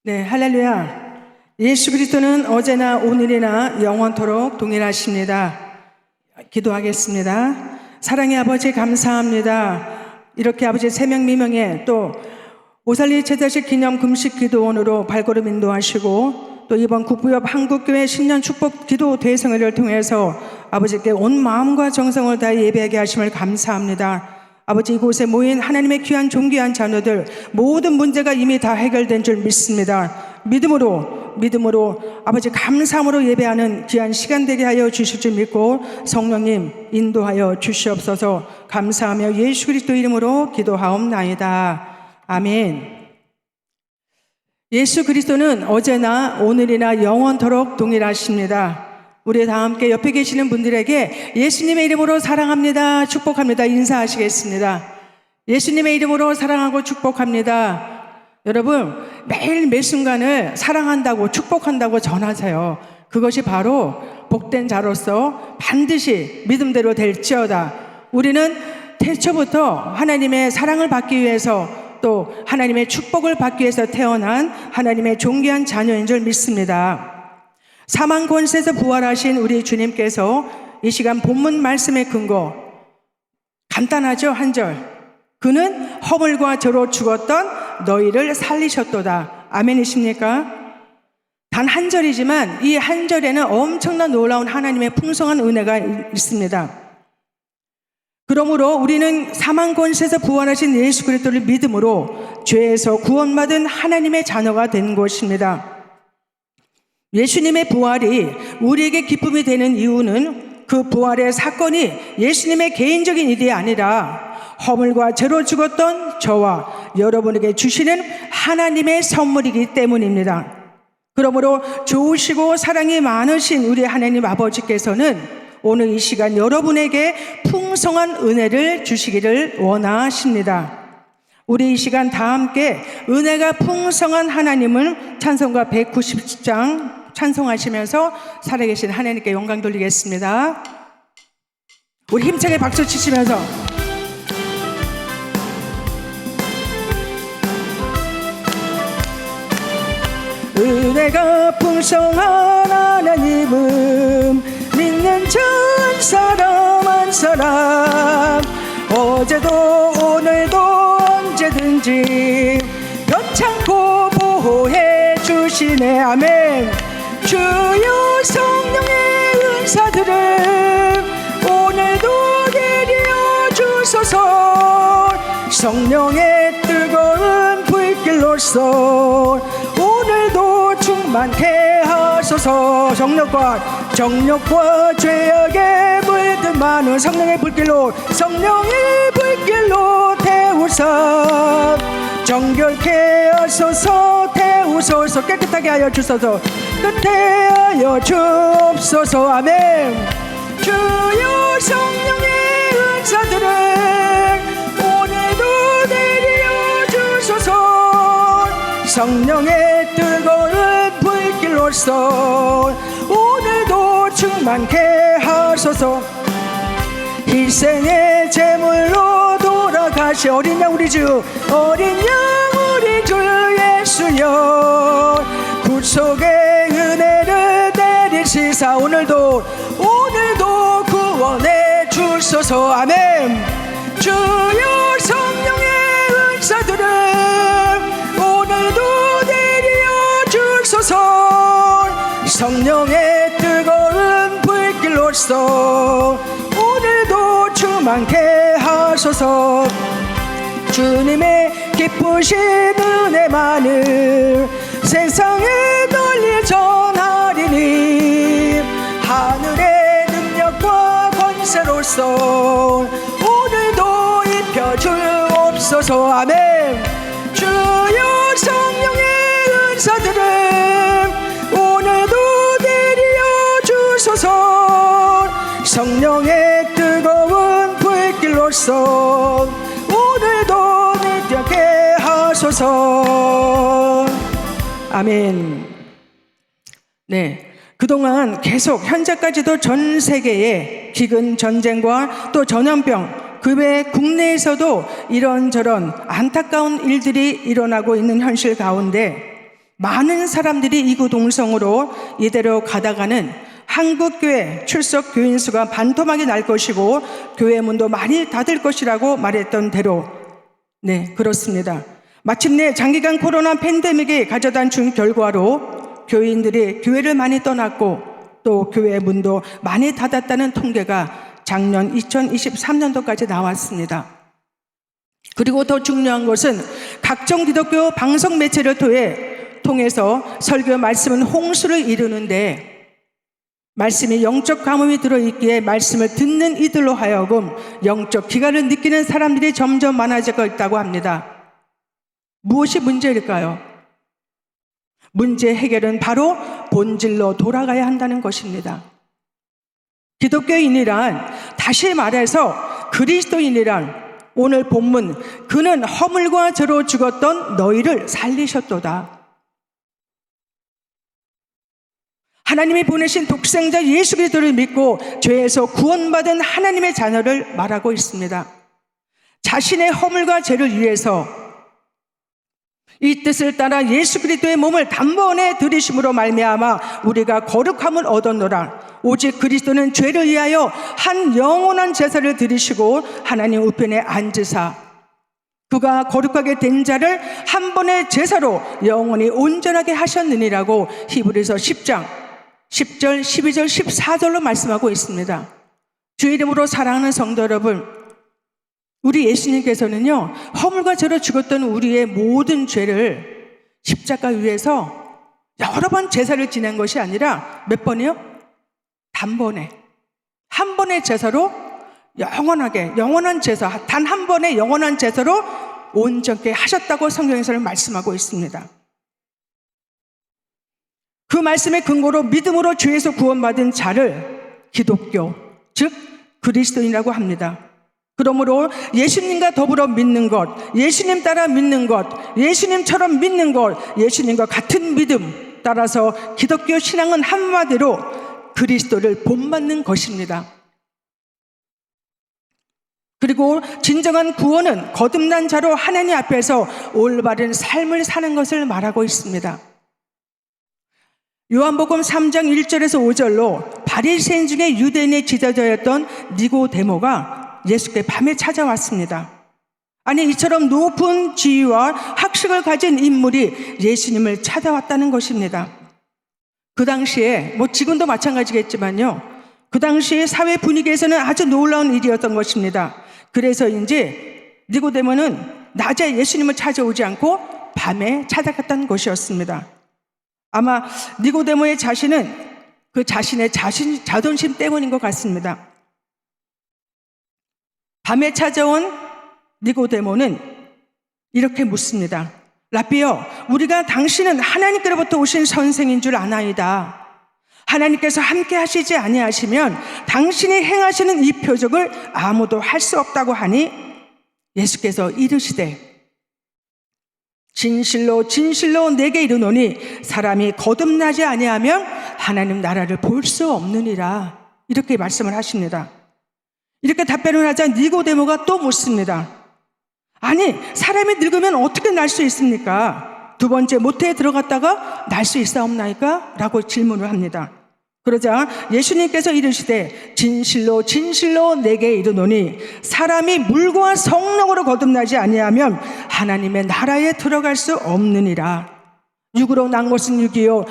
네, 할렐루야. 예수 그리스도는 어제나 오늘이나 영원토록 동일하십니다. 기도하겠습니다. 사랑의 아버지 감사합니다. 이렇게 아버지 새명미명에 또 오살리 제자식 기념 금식 기도원으로 발걸음 인도하시고 또 이번 국부협 한국교회 신년 축복 기도 대성회를 통해서 아버지께 온 마음과 정성을 다해 예배하게 하심을 감사합니다. 아버지, 이곳에 모인 하나님의 귀한 존귀한 자녀들 모든 문제가 이미 다 해결된 줄 믿습니다. 믿음으로 아버지 감사함으로 예배하는 귀한 시간 되게 하여 주실 줄 믿고 성령님 인도하여 주시옵소서. 감사하며 예수 그리스도 이름으로 기도하옵나이다. 아멘. 예수 그리스도는 어제나 오늘이나 영원토록 동일하십니다. 우리 다 함께 옆에 계시는 분들에게 예수님의 이름으로 사랑합니다, 축복합니다 인사하시겠습니다. 예수님의 이름으로 사랑하고 축복합니다. 여러분, 매일 매 순간을 사랑한다고 축복한다고 전하세요. 그것이 바로 복된 자로서 반드시 믿음대로 될지어다. 우리는 태초부터 하나님의 사랑을 받기 위해서 또 하나님의 축복을 받기 위해서 태어난 하나님의 존귀한 자녀인 줄 믿습니다. 사망 권세에서 부활하신 우리 주님께서 이 시간 본문 말씀의 근거 간단하죠? 한 절. 그는 허물과 죄로 죽었던 너희를 살리셨도다. 아멘이십니까? 단 한 절이지만 이 한 절에는 엄청난 놀라운 하나님의 풍성한 은혜가 있습니다. 그러므로 우리는 사망 권세에서 부활하신 예수 그리스도를 믿음으로 죄에서 구원받은 하나님의 자녀가 된 것입니다. 예수님의 부활이 우리에게 기쁨이 되는 이유는 그 부활의 사건이 예수님의 개인적인 일이 아니라 허물과 죄로 죽었던 저와 여러분에게 주시는 하나님의 선물이기 때문입니다. 그러므로 좋으시고 사랑이 많으신 우리 하나님 아버지께서는 오늘 이 시간 여러분에게 풍성한 은혜를 주시기를 원하십니다. 우리 이 시간 다 함께 은혜가 풍성한 하나님을 찬송가 190장 찬송하시면서 살아계신 하나님께 영광 돌리겠습니다. 우리 힘차게 박수 치시면서 은혜가 풍성한 하나님은 믿는 전 사람 한 사람 어제도 오늘도 언제든지 변창고 보호해 주시네. 아멘. 주여 성령의 은사들을 오늘도 내려 주소서. 성령의 뜨거운 불길로서 오늘도 충만케 하소서. 정욕과 죄악에 물든 많은 성령의 불길로 태우사 정결케 하소서. 태우소서. 깨끗하게 하여 주소서. 끝에 하여 주옵소서. 아멘. 주여 성령의 은사들을 오늘도 내려 주소서. 성령의 뜨거운 불길로서 오늘도 충만케 하소서. 희생의 제물로 돌아가시 어린 양 우리 주 예수여 구속의 은혜를 내리시사 오늘도 구원해 주소서. 아멘. 주여 성령의 은사들을 오늘도 내려 주소서. 성령의 뜨거운 불길로서 오늘도 충만케 하소서. 주님의 기쁘신 은혜만을 세상에 널리 전하리니 하늘의 능력과 권세로서 오늘도 입혀주옵소서. 아멘. 주여 성령의 은사들을 오늘도 내려 주소서. 성령의 뜨거운 불길로서 오늘도 믿게 하소서. 아멘. 네, 그동안 계속 현재까지도 전 세계에 기근 전쟁과 또 전염병 그 외 국내에서도 이런저런 안타까운 일들이 일어나고 있는 현실 가운데 많은 사람들이 이구동성으로 이대로 가다가는 한국교회 출석 교인 수가 반토막이 날 것이고 교회 문도 많이 닫을 것이라고 말했던 대로 네, 그렇습니다. 마침내 장기간 코로나 팬데믹이 가져다 준 결과로 교인들이 교회를 많이 떠났고 또 교회 문도 많이 닫았다는 통계가 작년 2023년도까지 나왔습니다. 그리고 더 중요한 것은 각종 기독교 방송 매체를 통해서 설교 말씀은 홍수를 이루는데 말씀이 영적 가뭄이 들어있기에 말씀을 듣는 이들로 하여금 영적 기갈을 느끼는 사람들이 점점 많아지고 있다고 합니다. 무엇이 문제일까요? 문제 해결은 바로 본질로 돌아가야 한다는 것입니다. 기독교인이란, 다시 말해서 그리스도인이란 오늘 본문 그는 허물과 죄로 죽었던 너희를 살리셨도다. 하나님이 보내신 독생자 예수 그리스도를 믿고 죄에서 구원받은 하나님의 자녀를 말하고 있습니다. 자신의 허물과 죄를 위해서 이 뜻을 따라 예수 그리스도의 몸을 단번에 들이심으로 말미암아 우리가 거룩함을 얻었노라. 오직 그리스도는 죄를 위하여 한 영원한 제사를 드리시고 하나님 우편에 앉으사 그가 거룩하게 된 자를 한 번의 제사로 영원히 온전하게 하셨느니라고 히브리서 10장 10절, 12절, 14절로 말씀하고 있습니다. 주의 이름으로 사랑하는 성도 여러분, 우리 예수님께서는요, 허물과 죄로 죽었던 우리의 모든 죄를 십자가 위에서 여러 번 제사를 지낸 것이 아니라 몇 번이요? 단번에. 한 번의 제사로 영원하게, 영원한 제사, 단 한 번의 영원한 제사로 온전케 하셨다고 성경에서는 말씀하고 있습니다. 그 말씀의 근거로 믿음으로 죄에서 구원받은 자를 기독교, 즉 그리스도인이라고 합니다. 그러므로 예수님과 더불어 믿는 것, 예수님 따라 믿는 것, 예수님처럼 믿는 것, 예수님과 같은 믿음, 따라서 기독교 신앙은 한마디로 그리스도를 본받는 것입니다. 그리고 진정한 구원은 거듭난 자로 하나님 앞에서 올바른 삶을 사는 것을 말하고 있습니다. 요한복음 3장 1절에서 5절로 바리새인 중에 유대인의 지도자였던 니고데모가 예수께 밤에 찾아왔습니다. 아니, 이처럼 높은 지위와 학식을 가진 인물이 예수님을 찾아왔다는 것입니다. 그 당시에, 지금도 마찬가지겠지만요, 그 당시의 사회 분위기에서는 아주 놀라운 일이었던 것입니다. 그래서인지 니고데모는 낮에 예수님을 찾아오지 않고 밤에 찾아갔다는 것이었습니다. 아마 니고데모의 자신은 그 자신의 자존심 때문인 것 같습니다. 밤에 찾아온 니고데모는 이렇게 묻습니다. 라비여, 우리가 당신은 하나님께로부터 오신 선생인 줄 아나이다. 하나님께서 함께 하시지 아니하시면 당신이 행하시는 이 표적을 아무도 할 수 없다고 하니 예수께서 이르시되 진실로 진실로 내게 이르노니 사람이 거듭나지 아니하면 하나님 나라를 볼 수 없느니라. 이렇게 말씀을 하십니다. 이렇게 답변을 하자 니고데모가 또 묻습니다. 아니, 사람이 늙으면 어떻게 날 수 있습니까? 두 번째 모태에 들어갔다가 날 수 있사옵나이까? 라고 질문을 합니다. 그러자 예수님께서 이르시되 진실로 진실로 내게 이르노니 사람이 물과 성령으로 거듭나지 아니하면 하나님의 나라에 들어갈 수 없느니라. 육으로 난 것은 육이요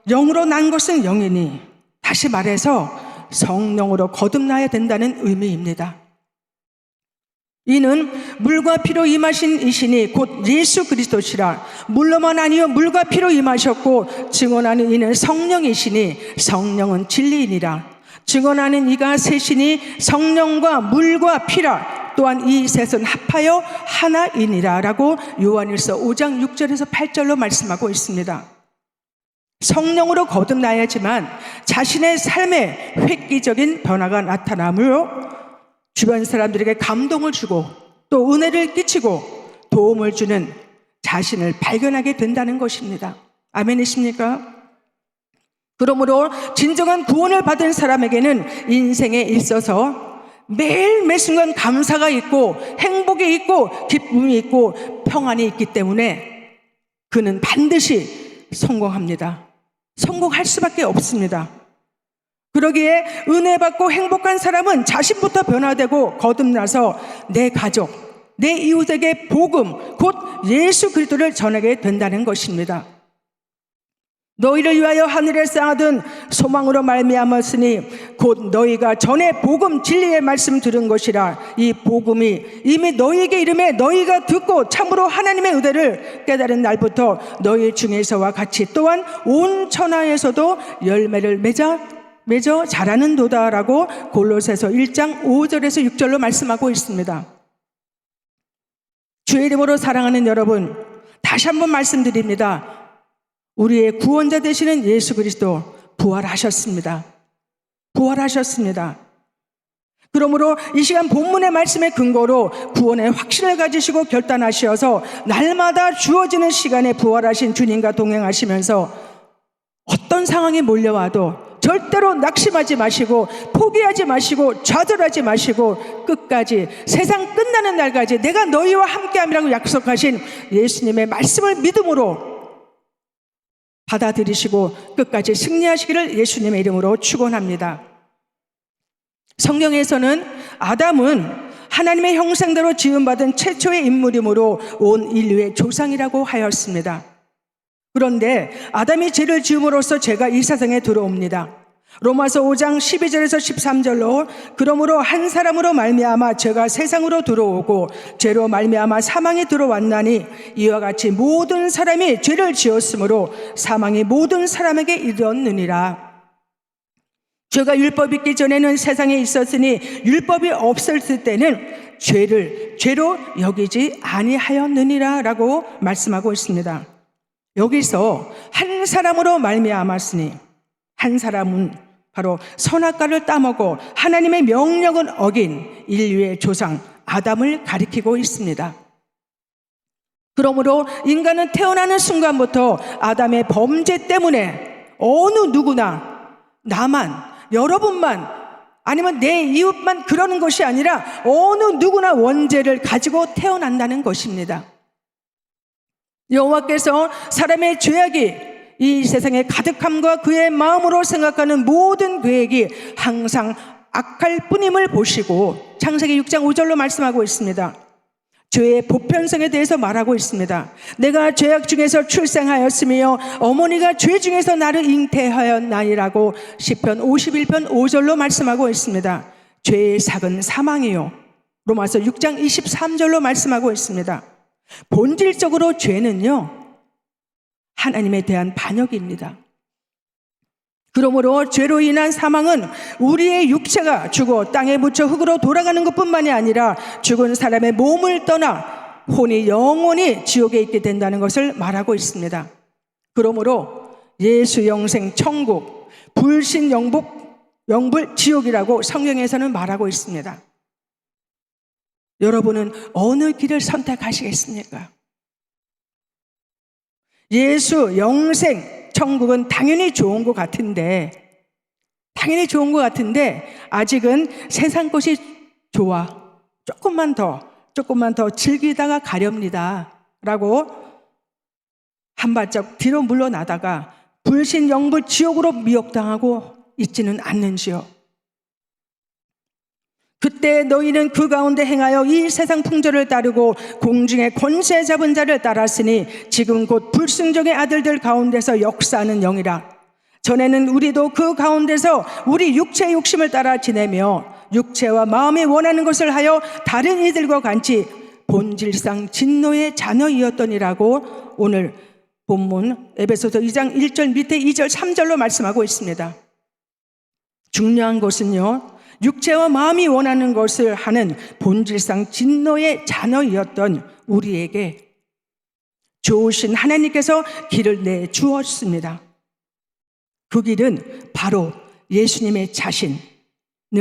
영으로 난 것은 영이니, 다시 말해서 성령으로 거듭나야 된다는 의미입니다. 이는 물과 피로 임하신 이신이 곧 예수 그리스도시라. 물로만 아니요 물과 피로 임하셨고 증언하는 이는 성령이시니 성령은 진리이니라. 증언하는 이가 셋이니 성령과 물과 피라. 또한 이 셋은 합하여 하나이니라 라고 요한일서 5장 6절에서 8절로 말씀하고 있습니다. 성령으로 거듭나야지만 자신의 삶에 획기적인 변화가 나타나므로 주변 사람들에게 감동을 주고 또 은혜를 끼치고 도움을 주는 자신을 발견하게 된다는 것입니다. 아멘이십니까? 그러므로 진정한 구원을 받은 사람에게는 인생에 있어서 매일 매 순간 감사가 있고 행복이 있고 기쁨이 있고 평안이 있기 때문에 그는 반드시 성공합니다. 성공할 수밖에 없습니다. 그러기에 은혜 받고 행복한 사람은 자신부터 변화되고 거듭나서 내 가족, 내 이웃에게 복음, 곧 예수 그리스도를 전하게 된다는 것입니다. 너희를 위하여 하늘에 쌓아둔 소망으로 말미암았으니 곧 너희가 전에 복음 진리의 말씀 들은 것이라. 이 복음이 이미 너희에게 이름에 너희가 듣고 참으로 하나님의 의대를 깨달은 날부터 너희 중에서와 같이 또한 온 천하에서도 열매를 맺어 자라는도다라고 골로새서 1장 5절에서 6절로 말씀하고 있습니다. 주의 이름으로 사랑하는 여러분, 다시 한번 말씀드립니다. 우리의 구원자 되시는 예수 그리스도 부활하셨습니다. 부활하셨습니다. 그러므로 이 시간 본문의 말씀의 근거로 구원의 확신을 가지시고 결단하셔서 날마다 주어지는 시간에 부활하신 주님과 동행하시면서 어떤 상황이 몰려와도 절대로 낙심하지 마시고 포기하지 마시고 좌절하지 마시고 끝까지 세상 끝나는 날까지 내가 너희와 함께함이라고 약속하신 예수님의 말씀을 믿음으로 받아들이시고 끝까지 승리하시기를 예수님의 이름으로 축원합니다. 성경에서는 아담은 하나님의 형상대로 지음받은 최초의 인물이므로 온 인류의 조상이라고 하였습니다. 그런데 아담이 죄를 지음으로써 죄가 이 세상에 들어옵니다. 로마서 5장 12절에서 13절로 그러므로 한 사람으로 말미암아 죄가 세상으로 들어오고 죄로 말미암아 사망이 들어왔나니 이와 같이 모든 사람이 죄를 지었으므로 사망이 모든 사람에게 이르렀느니라. 죄가 율법이 있기 전에는 세상에 있었으니 율법이 없었을 때는 죄를 죄로 여기지 아니하였느니라 라고 말씀하고 있습니다. 여기서 한 사람으로 말미암았으니 한 사람은 바로 선악과를 따먹고 하나님의 명령은 어긴 인류의 조상 아담을 가리키고 있습니다. 그러므로 인간은 태어나는 순간부터 아담의 범죄 때문에 어느 누구나 나만, 여러분만, 아니면 내 이웃만 그러는 것이 아니라 어느 누구나 원죄를 가지고 태어난다는 것입니다. 여호와께서 사람의 죄악이 이 세상의 가득함과 그의 마음으로 생각하는 모든 계획이 항상 악할 뿐임을 보시고 창세기 6장 5절로 말씀하고 있습니다. 죄의 보편성에 대해서 말하고 있습니다. 내가 죄악 중에서 출생하였으며 어머니가 죄 중에서 나를 잉태하였나니라고 시편 51편 5절로 말씀하고 있습니다. 죄의 삭은 사망이요. 로마서 6장 23절로 말씀하고 있습니다. 본질적으로 죄는요, 하나님에 대한 반역입니다. 그러므로 죄로 인한 사망은 우리의 육체가 죽어 땅에 묻혀 흙으로 돌아가는 것뿐만이 아니라 죽은 사람의 몸을 떠나 혼이 영원히 지옥에 있게 된다는 것을 말하고 있습니다. 그러므로 예수 영생 천국, 불신 영불 지옥이라고 성경에서는 말하고 있습니다. 여러분은 어느 길을 선택하시겠습니까? 예수 영생 천국은 당연히 좋은 것 같은데 아직은 세상 것이 좋아. 조금만 더 즐기다가 가렵니다 라고 한 발짝 뒤로 물러나다가 불신 영불 지옥으로 미혹당하고 있지는 않는지요. 그때 너희는 그 가운데 행하여 이 세상 풍조를 따르고 공중의 권세 잡은 자를 따랐으니 지금 곧 불순종의 아들들 가운데서 역사하는 영이라. 전에는 우리도 그 가운데서 우리 육체의 욕심을 따라 지내며 육체와 마음이 원하는 것을 하여 다른 이들과 같이 본질상 진노의 자녀이었더니라고 오늘 본문 에베소서 2장 1절 밑에 2절 3절로 말씀하고 있습니다. 중요한 것은요, 육체와 마음이 원하는 것을 하는 본질상 진노의 자녀이었던 우리에게 좋으신 하나님께서 길을 내주었습니다. 그 길은 바로 예수님의 자신을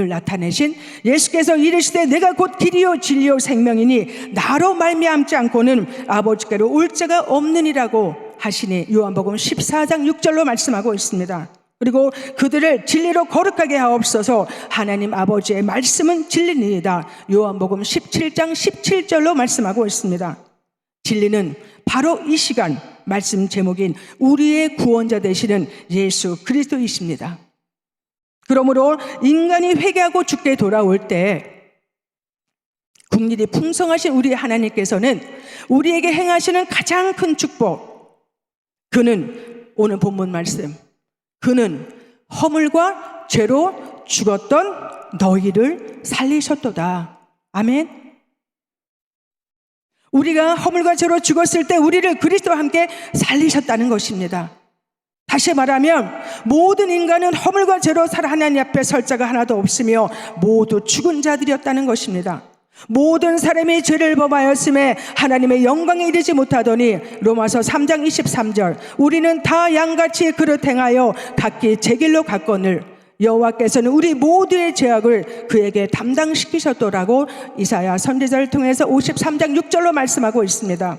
나타내신 예수께서 이르시되 내가 곧 길이요 진리요 생명이니 나로 말미암지 않고는 아버지께로 올 자가 없느니라고 하시니 요한복음 14장 6절로 말씀하고 있습니다. 그리고 그들을 진리로 거룩하게 하옵소서. 하나님 아버지의 말씀은 진리니이다. 요한복음 17장 17절로 말씀하고 있습니다. 진리는 바로 이 시간 말씀 제목인 우리의 구원자 되시는 예수 그리스도이십니다. 그러므로 인간이 회개하고 죽게 돌아올 때 국률이 풍성하신 우리 하나님께서는 우리에게 행하시는 가장 큰 축복, 그는 오늘 본문 말씀, 그는 허물과 죄로 죽었던 너희를 살리셨도다. 아멘. 우리가 허물과 죄로 죽었을 때 우리를 그리스도와 함께 살리셨다는 것입니다. 다시 말하면 모든 인간은 허물과 죄로 살아 하나님 앞에 설 자가 하나도 없으며 모두 죽은 자들이었다는 것입니다. 모든 사람이 죄를 범하였음에 하나님의 영광에 이르지 못하더니 로마서 3장 23절 우리는 다 양같이 그릇 행하여 각기 제 길로 갔거늘 여호와께서는 우리 모두의 죄악을 그에게 담당시키셨더라고 이사야 선지자를 통해서 53장 6절로 말씀하고 있습니다.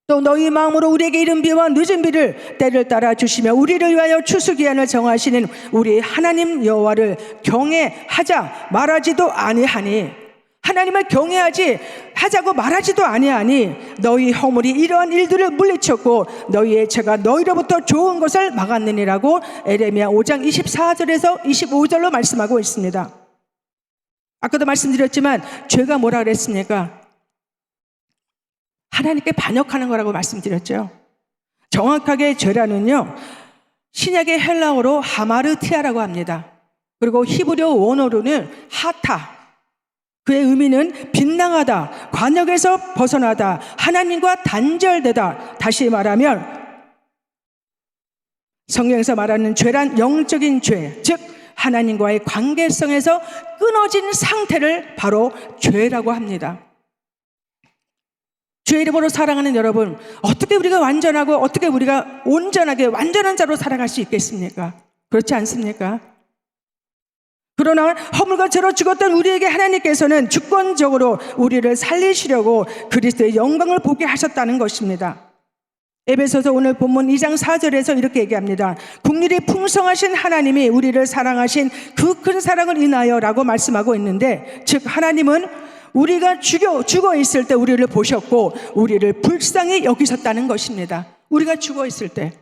또 너희 마음으로 우리에게 이른 비와 늦은 비를 때를 따라 주시며 우리를 위하여 추수기한을 정하시는 우리 하나님 여호와를 경외하자 말하지도 아니하니, 하나님을 경외하지 하자고 말하지도 아니하니 너희 허물이 이러한 일들을 물리쳤고 너희의 죄가 너희로부터 좋은 것을 막았느니라고 에레미야 5장 24절에서 25절로 말씀하고 있습니다. 아까도 말씀드렸지만 죄가 뭐라 그랬습니까? 하나님께 반역하는 거라고 말씀드렸죠. 정확하게 죄라는요, 신약의 헬라어로 하마르티아라고 합니다. 그리고 히브리어 원어로는 하타, 그의 의미는 빗나가다, 관역에서 벗어나다, 하나님과 단절되다. 다시 말하면 성경에서 말하는 죄란 영적인 죄, 즉 하나님과의 관계성에서 끊어진 상태를 바로 죄라고 합니다. 주의 이름으로 사랑하는 여러분, 어떻게 우리가 완전하고 어떻게 우리가 온전하게 완전한 자로 살아갈 수 있겠습니까? 그렇지 않습니까? 그러나 허물과 죄로 죽었던 우리에게 하나님께서는 주권적으로 우리를 살리시려고 그리스도의 영광을 보게 하셨다는 것입니다. 에베소서 오늘 본문 2장 4절에서 이렇게 얘기합니다. 국률이 풍성하신 하나님이 우리를 사랑하신 그 큰 사랑을 인하여 라고 말씀하고 있는데, 즉 하나님은 우리가 죽어 있을 때 우리를 보셨고 우리를 불쌍히 여기셨다는 것입니다. 우리가 죽어 있을 때,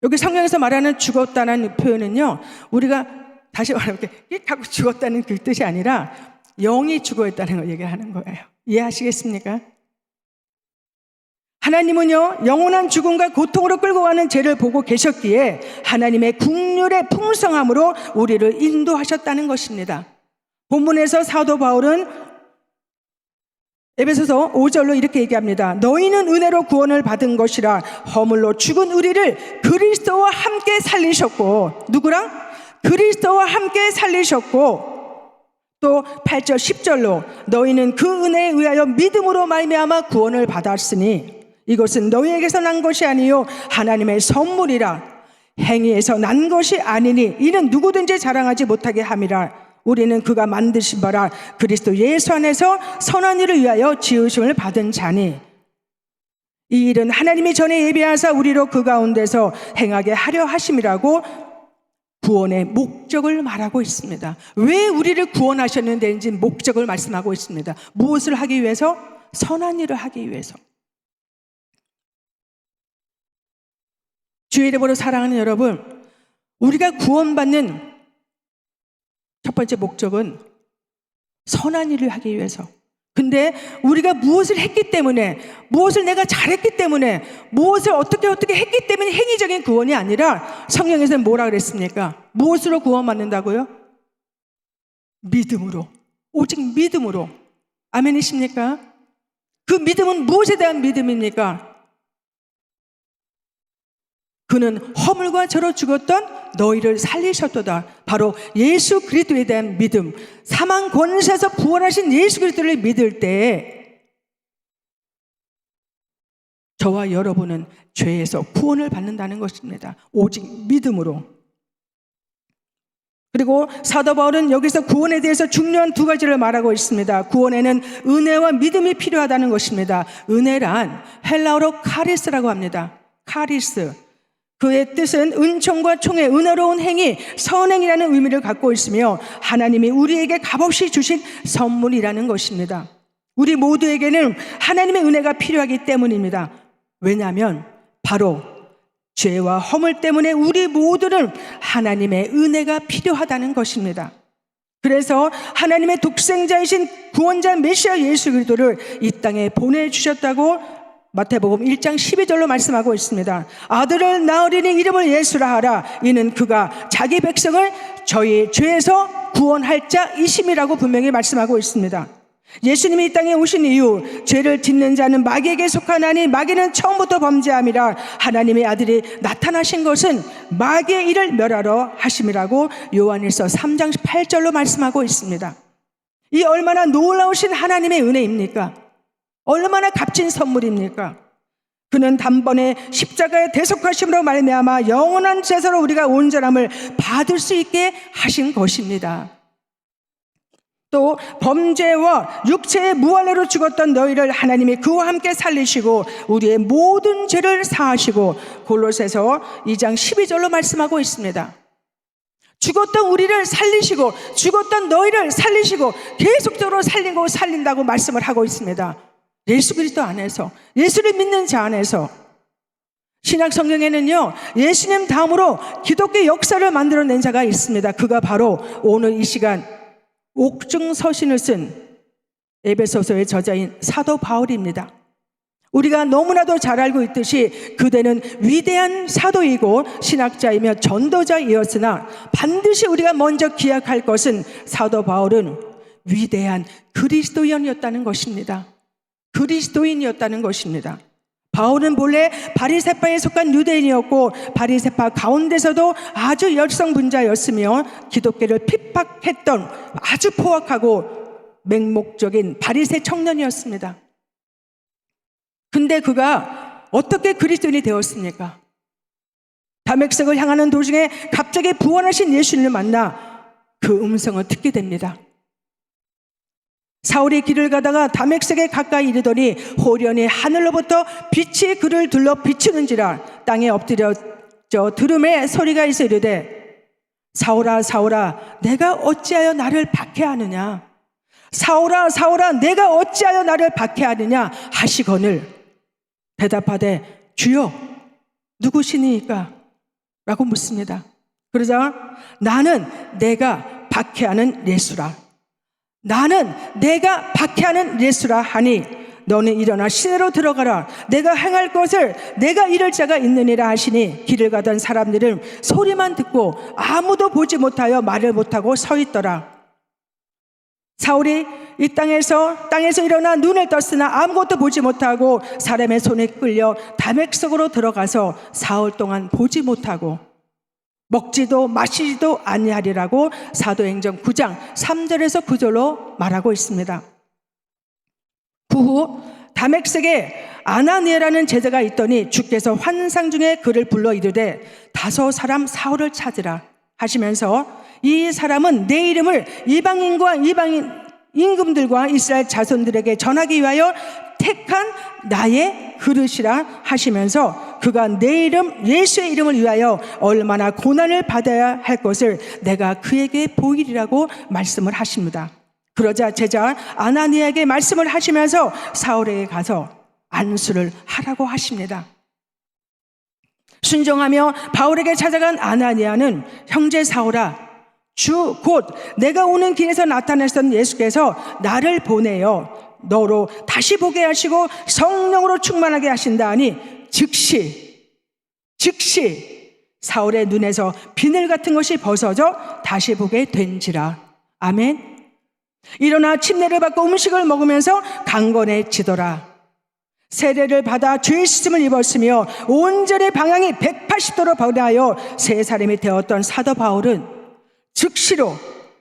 여기 성경에서 말하는 죽었다는 표현은요, 우리가 다시 말하면 끽 하고 죽었다는 그 뜻이 아니라 영이 죽어 있다는 걸 얘기하는 거예요. 이해하시겠습니까? 하나님은요, 영원한 죽음과 고통으로 끌고 가는 죄를 보고 계셨기에 하나님의 국률의 풍성함으로 우리를 인도하셨다는 것입니다. 본문에서 사도 바울은 에베소서 5절로 이렇게 얘기합니다. 너희는 은혜로 구원을 받은 것이라 허물로 죽은 우리를 그리스도와 함께 살리셨고, 누구랑? 그리스도와 함께 살리셨고, 또 8절 10절로 너희는 그 은혜에 의하여 믿음으로 말미암아 구원을 받았으니 이것은 너희에게서 난 것이 아니요 하나님의 선물이라. 행위에서 난 것이 아니니 이는 누구든지 자랑하지 못하게 함이라. 우리는 그가 만드신 바라 그리스도 예수 안에서 선한 일을 위하여 지으심을 받은 자니 이 일은 하나님이 전에 예비하사 우리로 그 가운데서 행하게 하려 하심이라고 구원의 목적을 말하고 있습니다. 왜 우리를 구원하셨는지 목적을 말씀하고 있습니다. 무엇을 하기 위해서? 선한 일을 하기 위해서. 주의 이름으로 사랑하는 여러분, 우리가 구원받는 첫 번째 목적은 선한 일을 하기 위해서. 근데 우리가 무엇을 했기 때문에, 무엇을 내가 잘했기 때문에, 무엇을 어떻게 했기 때문에 행위적인 구원이 아니라 성경에서는 뭐라 그랬습니까? 무엇으로 구원받는다고요? 믿음으로. 오직 믿음으로. 아멘이십니까? 그 믿음은 무엇에 대한 믿음입니까? 그는 허물과 죄로 죽었던 너희를 살리셨도다. 바로 예수 그리스도에 대한 믿음, 사망 권세에서 부활하신 예수 그리스도를 믿을 때 저와 여러분은 죄에서 구원을 받는다는 것입니다. 오직 믿음으로. 그리고 사도 바울은 여기서 구원에 대해서 중요한 두 가지를 말하고 있습니다. 구원에는 은혜와 믿음이 필요하다는 것입니다. 은혜란 헬라어로 카리스라고 합니다. 카리스. 그의 뜻은 은총과 총의 은혜로운 행위, 선행이라는 의미를 갖고 있으며 하나님이 우리에게 값없이 주신 선물이라는 것입니다. 우리 모두에게는 하나님의 은혜가 필요하기 때문입니다. 왜냐하면 바로 죄와 허물 때문에 우리 모두는 하나님의 은혜가 필요하다는 것입니다. 그래서 하나님의 독생자이신 구원자 메시아 예수 그리스도를 이 땅에 보내주셨다고 마태복음 1장 12절로 말씀하고 있습니다. 아들을 낳으리니 이름을 예수라 하라. 이는 그가 자기 백성을 저희 죄에서 구원할 자이심이라고 분명히 말씀하고 있습니다. 예수님이 이 땅에 오신 이유, 죄를 짓는 자는 마귀에게 속하나니 마귀는 처음부터 범죄함이라. 하나님의 아들이 나타나신 것은 마귀의 일을 멸하러 하심이라고 요한일서 3장 8절로 말씀하고 있습니다. 이 얼마나 놀라우신 하나님의 은혜입니까? 얼마나 값진 선물입니까? 그는 단번에 십자가의 대속하심으로 말미암아 영원한 제사로 우리가 온전함을 받을 수 있게 하신 것입니다. 또 범죄와 육체의 무할례로 죽었던 너희를 하나님이 그와 함께 살리시고 우리의 모든 죄를 사하시고 골로새서 2장 12절로 말씀하고 있습니다. 죽었던 우리를 살리시고 죽었던 너희를 살리시고 계속적으로 살리고 살린다고 말씀을 하고 있습니다. 예수 그리스도 안에서, 예수를 믿는 자 안에서. 신약 성경에는요, 예수님 다음으로 기독교 역사를 만들어낸 자가 있습니다. 그가 바로 오늘 이 시간 옥중서신을 쓴 에베소서의 저자인 사도 바울입니다. 우리가 너무나도 잘 알고 있듯이 그대는 위대한 사도이고 신학자이며 전도자이었으나 반드시 우리가 먼저 기억할 것은 사도 바울은 위대한 그리스도인이었다는 것입니다. 그리스도인이었다는 것입니다. 바울은 본래 바리새파에 속한 유대인이었고 바리새파 가운데서도 아주 열성분자였으며 기독교를 핍박했던 아주 포악하고 맹목적인 바리새 청년이었습니다. 근데 그가 어떻게 그리스도인이 되었습니까? 다메섹을 향하는 도중에 갑자기 부활하신 예수님을 만나 그 음성을 듣게 됩니다. 사울이 길을 가다가 다메섹에 가까이 이르더니 호련히 하늘로부터 빛이 그를 둘러 비추는지라. 땅에 엎드려져 들음에 소리가 있어 이르되 사울아 사울아 내가 어찌하여 나를 박해하느냐. 사울아 사울아 내가 어찌하여 나를 박해하느냐 하시거늘 대답하되 주여 누구시니까? 라고 묻습니다. 그러자 나는 내가 박해하는 예수라. 나는 내가 박해하는 예수라 하니 너는 일어나 시내로 들어가라. 내가 행할 것을 내가 이를 자가 있느니라 하시니 길을 가던 사람들은 소리만 듣고 아무도 보지 못하여 말을 못하고 서 있더라. 사울이 이 땅에서 일어나 눈을 떴으나 아무것도 보지 못하고 사람의 손에 끌려 다메섹으로 들어가서 사흘 동안 보지 못하고 먹지도 마시지도 아니하리라고 사도행전 9장 3절에서 9절로 말하고 있습니다. 그 후 다메섹에 아나니아라는 제자가 있더니 주께서 환상 중에 그를 불러 이르되 다섯 사람 사울을 찾으라 하시면서 이 사람은 내 이름을 이방인과 이방인 임금들과 이스라엘 자손들에게 전하기 위하여 택한 나의 그릇이라 하시면서 그가 내 이름 예수의 이름을 위하여 얼마나 고난을 받아야 할 것을 내가 그에게 보이리라고 말씀을 하십니다. 그러자 제자 아나니아에게 말씀을 하시면서 사울에게 가서 안수를 하라고 하십니다. 순종하며 바울에게 찾아간 아나니아는 형제 사울아 주 곧 내가 오는 길에서 나타나셨던 예수께서 나를 보내어 너로 다시 보게 하시고 성령으로 충만하게 하신다 하니 즉시 사울의 눈에서 비늘 같은 것이 벗어져 다시 보게 된지라. 아멘. 일어나 침례를 받고 음식을 먹으면서 강건해지더라. 세례를 받아 죄 씻음을 입었으며 온전히 방향이 180도로 변하여 새 사람이 되었던 사도 바울은 즉시로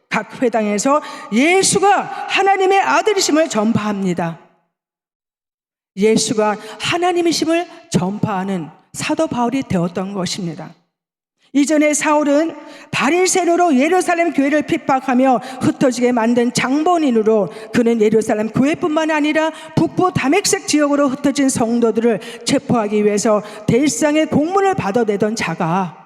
각 회당에서 예수가 하나님의 아들이심을 전파합니다. 예수가 하나님이심을 전파하는 사도 바울이 되었던 것입니다. 이전에 사울은 바리새인으로 예루살렘 교회를 핍박하며 흩어지게 만든 장본인으로 그는 예루살렘 교회뿐만 아니라 북부 다메섹 지역으로 흩어진 성도들을 체포하기 위해서 대일상의 공문을 받아내던 자가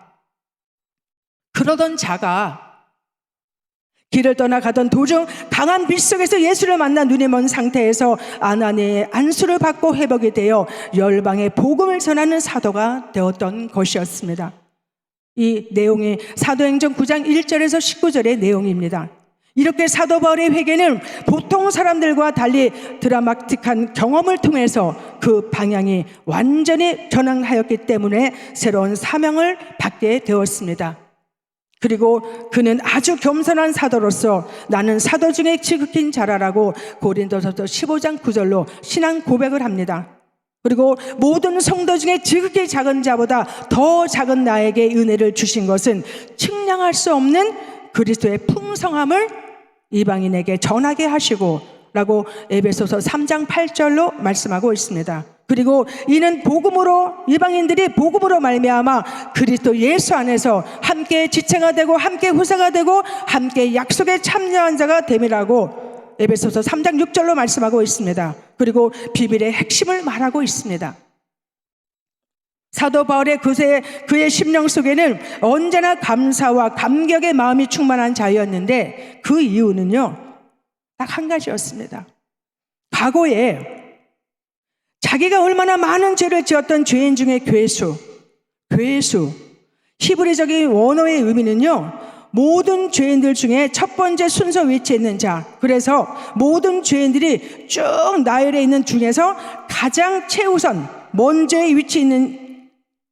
길을 떠나가던 도중 강한 빛 속에서 예수를 만나 눈이 먼 상태에서 아나니의 안수를 받고 회복이 되어 열방에 복음을 전하는 사도가 되었던 것이었습니다. 이 내용이 사도행전 9장 1절에서 19절의 내용입니다. 이렇게 사도 바울의 회개는 보통 사람들과 달리 드라마틱한 경험을 통해서 그 방향이 완전히 전환하였기 때문에 새로운 사명을 받게 되었습니다. 그리고 그는 아주 겸손한 사도로서 나는 사도 중에 지극히 자라라고 고린도서서 15장 9절로 신앙 고백을 합니다. 그리고 모든 성도 중에 지극히 작은 자보다 더 작은 나에게 은혜를 주신 것은 측량할 수 없는 그리스도의 풍성함을 이방인에게 전하게 하시고 라고 에베소서 3장 8절로 말씀하고 있습니다. 그리고 이는 복음으로, 이방인들이 복음으로 말미암아 그리스도 예수 안에서 함께 지체가 되고 함께 후사가 되고 함께 약속에 참여한 자가 됨이라고 에베소서 3장 6절로 말씀하고 있습니다. 그리고 비밀의 핵심을 말하고 있습니다. 사도 바울의 그의 심령 속에는 언제나 감사와 감격의 마음이 충만한 자였는데 그 이유는요, 딱 한 가지였습니다. 과거에 자기가 얼마나 많은 죄를 지었던 죄인 중에 괴수. 히브리적인 원어의 의미는요, 모든 죄인들 중에 첫 번째 순서 위치에 있는 자. 그래서 모든 죄인들이 쭉 나열해 있는 중에서 가장 최우선, 먼저의 위치에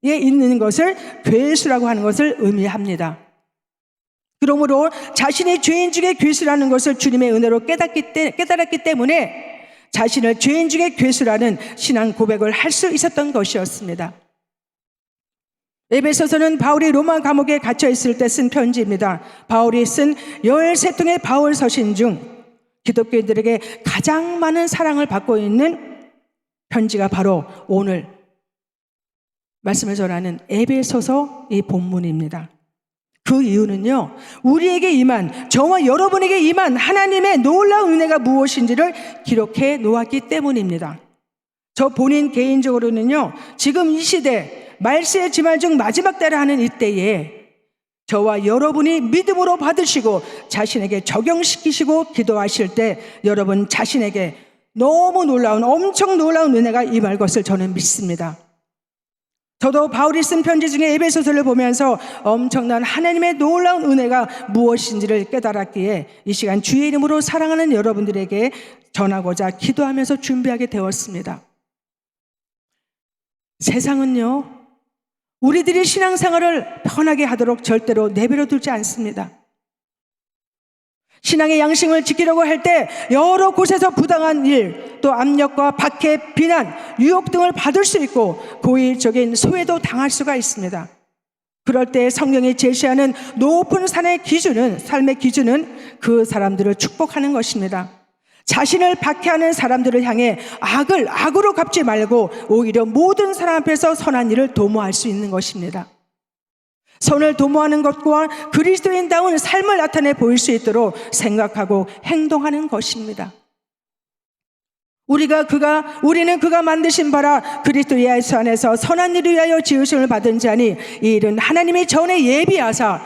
있는 것을 괴수라고 하는 것을 의미합니다. 그러므로 자신이 죄인 중에 괴수라는 것을 주님의 은혜로 깨달았기 때문에 자신을 죄인 중에 괴수라는 신앙 고백을 할 수 있었던 것이었습니다. 에베소서는 바울이 로마 감옥에 갇혀 있을 때 쓴 편지입니다. 바울이 쓴 13통의 바울 서신 중 기독교인들에게 가장 많은 사랑을 받고 있는 편지가 바로 오늘 말씀을 전하는 에베소서 이 본문입니다. 그 이유는요, 우리에게 임한, 저와 여러분에게 임한 하나님의 놀라운 은혜가 무엇인지를 기록해 놓았기 때문입니다. 저 본인 개인적으로는요, 지금 이 시대 말세의 지말 중 마지막 때를 하는 이때에 저와 여러분이 믿음으로 받으시고 자신에게 적용시키시고 기도하실 때 여러분 자신에게 너무 놀라운, 엄청 놀라운 은혜가 임할 것을 저는 믿습니다. 저도 바울이 쓴 편지 중에 에베소서를 보면서 엄청난 하나님의 놀라운 은혜가 무엇인지를 깨달았기에 이 시간 주의 이름으로 사랑하는 여러분들에게 전하고자 기도하면서 준비하게 되었습니다. 세상은요, 우리들이 신앙생활을 편하게 하도록 절대로 내버려 두지 않습니다. 신앙의 양심을 지키려고 할 때 여러 곳에서 부당한 일, 또 압력과 박해, 비난, 유혹 등을 받을 수 있고 고의적인 소외도 당할 수가 있습니다. 그럴 때 성경이 제시하는 높은 삶의 기준은 그 사람들을 축복하는 것입니다. 자신을 박해하는 사람들을 향해 악을 악으로 갚지 말고 오히려 모든 사람 앞에서 선한 일을 도모할 수 있는 것입니다. 선을 도모하는 것과 그리스도인다운 삶을 나타내 보일 수 있도록 생각하고 행동하는 것입니다. 우리는 그가 만드신 바라 그리스도 예수 안에서 선한 일을 위하여 지으심을 받은 자니 이 일은 하나님이 전에 예비하사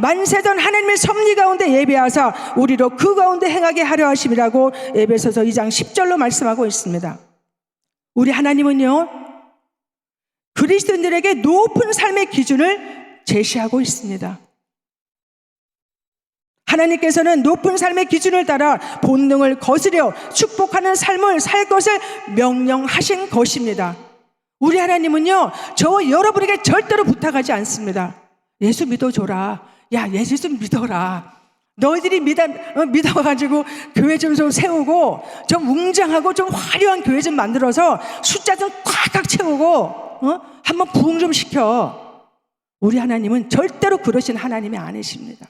만세전 하나님의 섭리 가운데 예비하사 우리로 그 가운데 행하게 하려 하심이라고 에베소서 2장 10절로 말씀하고 있습니다. 우리 하나님은요, 그리스도인들에게 높은 삶의 기준을 제시하고 있습니다. 하나님께서는 높은 삶의 기준을 따라 본능을 거스려 축복하는 삶을 살 것을 명령하신 것입니다. 우리 하나님은요, 저와 여러분에게 절대로 부탁하지 않습니다. 예수 믿어줘라. 야, 예수 좀 믿어라. 너희들이 믿어가지고 교회 좀 세우고 좀 웅장하고 좀 화려한 교회 좀 만들어서 숫자 좀 꽉꽉 채우고 한번 부흥 좀 시켜. 우리 하나님은 절대로 그러신 하나님이 아니십니다.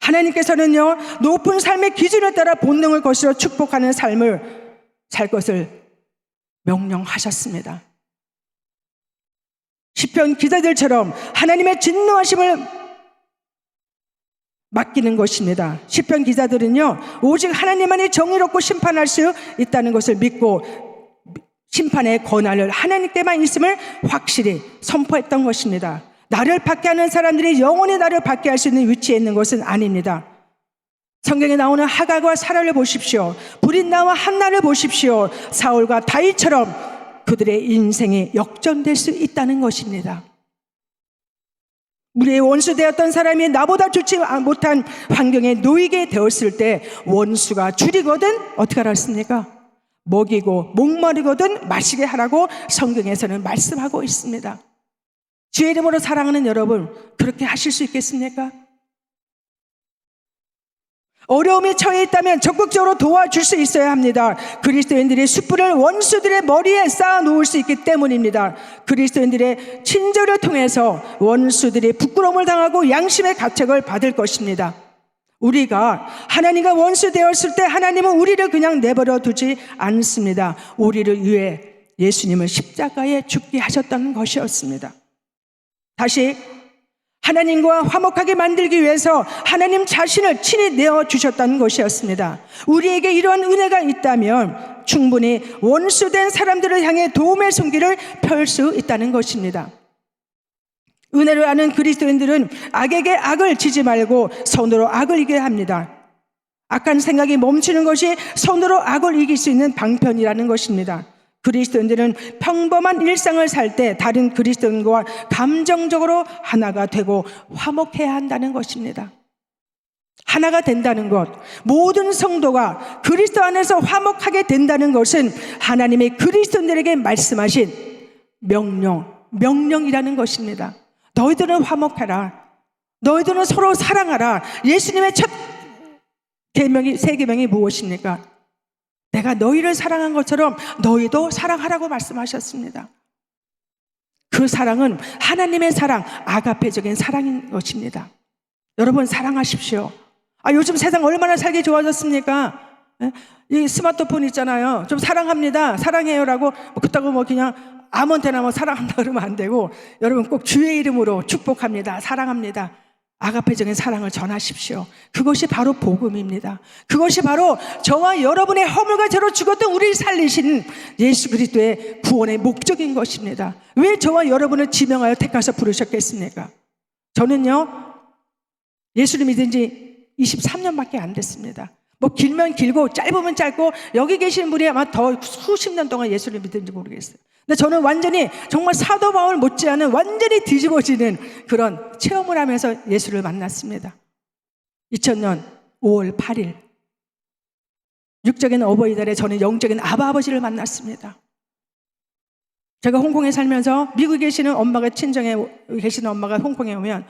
하나님께서는요, 높은 삶의 기준에 따라 본능을 거스려 축복하는 삶을 살 것을 명령하셨습니다. 시편 기자들처럼 하나님의 진노하심을 맡기는 것입니다. 시편 기자들은요, 오직 하나님만이 정의롭고 심판할 수 있다는 것을 믿고 심판의 권한을 하나님께만 있음을 확실히 선포했던 것입니다. 나를 박해하는 사람들이 영원히 나를 박해할 수 있는 위치에 있는 것은 아닙니다. 성경에 나오는 하갈과 사라를 보십시오. 브린나와 한나를 보십시오. 사울과 다윗처럼 그들의 인생이 역전될 수 있다는 것입니다. 우리의 원수 되었던 사람이 나보다 좋지 못한 환경에 놓이게 되었을 때 원수가 줄이거든 어떻게 하랬습니까? 먹이고 목마르거든 마시게 하라고 성경에서는 말씀하고 있습니다. 주의 이름으로 사랑하는 여러분, 그렇게 하실 수 있겠습니까? 어려움에 처해 있다면 적극적으로 도와줄 수 있어야 합니다. 그리스도인들이 숯불을 원수들의 머리에 쌓아 놓을 수 있기 때문입니다. 그리스도인들의 친절을 통해서 원수들이 부끄러움을 당하고 양심의 가책을 받을 것입니다. 우리가 하나님과 원수 되었을 때 하나님은 우리를 그냥 내버려 두지 않습니다. 우리를 위해 예수님을 십자가에 죽게 하셨다는 것이었습니다. 다시 하나님과 화목하게 만들기 위해서 하나님 자신을 친히 내어주셨다는 것이었습니다. 우리에게 이러한 은혜가 있다면 충분히 원수된 사람들을 향해 도움의 손길을 펼 수 있다는 것입니다. 은혜를 아는 그리스도인들은 악에게 악을 지지 말고 선으로 악을 이겨야 합니다. 악한 생각이 멈추는 것이 선으로 악을 이길 수 있는 방편이라는 것입니다. 그리스도인들은 평범한 일상을 살 때 다른 그리스도인과 감정적으로 하나가 되고 화목해야 한다는 것입니다. 하나가 된다는 것, 모든 성도가 그리스도 안에서 화목하게 된다는 것은 하나님이 그리스도인들에게 말씀하신 명령이라는 것입니다. 너희들은 화목하라. 너희들은 서로 사랑하라. 예수님의 첫 계명이, 세 계명이 무엇입니까? 내가 너희를 사랑한 것처럼 너희도 사랑하라고 말씀하셨습니다. 그 사랑은 하나님의 사랑, 아가페적인 사랑인 것입니다. 여러분 사랑하십시오. 요즘 세상 얼마나 살기 좋아졌습니까? 이 스마트폰 있잖아요. 좀 사랑합니다, 사랑해요라고 그렇다고 그냥 아무한테나 사랑한다 그러면 안 되고, 여러분 꼭 주의 이름으로 축복합니다, 사랑합니다, 아가페적인 사랑을 전하십시오. 그것이 바로 복음입니다. 그것이 바로 저와 여러분의 허물과 죄로 죽었던 우리를 살리신 예수 그리스도의 구원의 목적인 것입니다. 왜 저와 여러분을 지명하여 택하셔 부르셨겠습니까? 저는요, 예수를 믿은 지 23년밖에 안 됐습니다. 길면 길고 짧으면 짧고, 여기 계시는 분이 아마 더 수십 년 동안 예수를 믿은지 모르겠어요. 근데 저는 완전히 정말 사도 바울 못지않은 완전히 뒤집어지는 그런 체험을 하면서 예수를 만났습니다. 2000년 5월 8일 육적인 어버이날에 저는 영적인 아버지를 만났습니다. 제가 홍콩에 살면서 미국에 계시는 엄마가, 친정에 계시는 엄마가 홍콩에 오면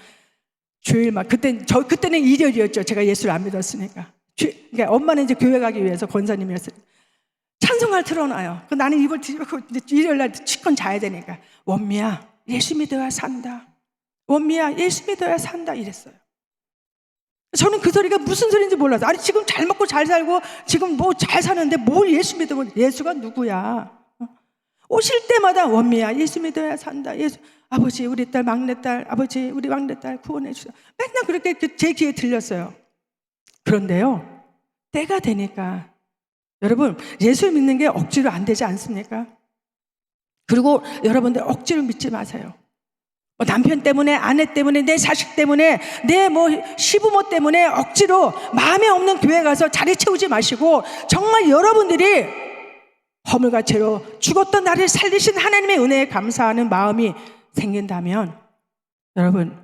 주일만, 그때는 일요일이었죠. 제가 예수를 안 믿었으니까. 그러니까 엄마는 이제 교회 가기 위해서 권사님이었어요. 찬송가를 틀어놔요. 나는 입을 뒤집고 일요일날 치권 자야 되니까, 원미야 예수 믿어야 산다, 원미야 예수 믿어야 산다 이랬어요. 저는 그 소리가 무슨 소리인지 몰라서, 아니 지금 잘 먹고 잘 살고 지금 잘 사는데 뭘 예수 믿으면, 예수가 누구야? 오실 때마다 원미야 예수 믿어야 산다, 예수, 아버지 우리 딸 막내딸, 아버지 우리 막내딸 구원해 주세요. 맨날 그렇게 제 귀에 들렸어요. 그런데요, 때가 되니까 여러분, 예수 믿는 게 억지로 안 되지 않습니까? 그리고 여러분들 억지로 믿지 마세요. 남편 때문에, 아내 때문에, 내 자식 때문에, 내 시부모 때문에 억지로 마음에 없는 교회 가서 자리 채우지 마시고, 정말 여러분들이 허물과 죄로 죽었던 나를 살리신 하나님의 은혜에 감사하는 마음이 생긴다면, 여러분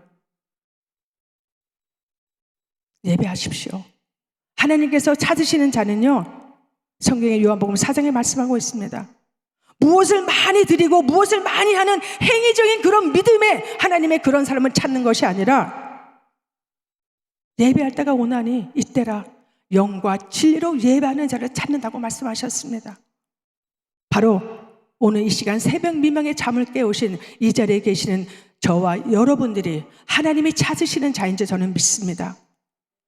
예배하십시오. 하나님께서 찾으시는 자는요, 성경의 요한복음 4장에 말씀하고 있습니다. 무엇을 많이 드리고 무엇을 많이 하는 행위적인 그런 믿음의 하나님의 그런 사람을 찾는 것이 아니라, 예배할 때가 오나니 이때라 영과 진리로 예배하는 자를 찾는다고 말씀하셨습니다. 바로 오늘 이 시간 새벽 미명의 잠을 깨우신 이 자리에 계시는 저와 여러분들이 하나님이 찾으시는 자인 줄 저는 믿습니다.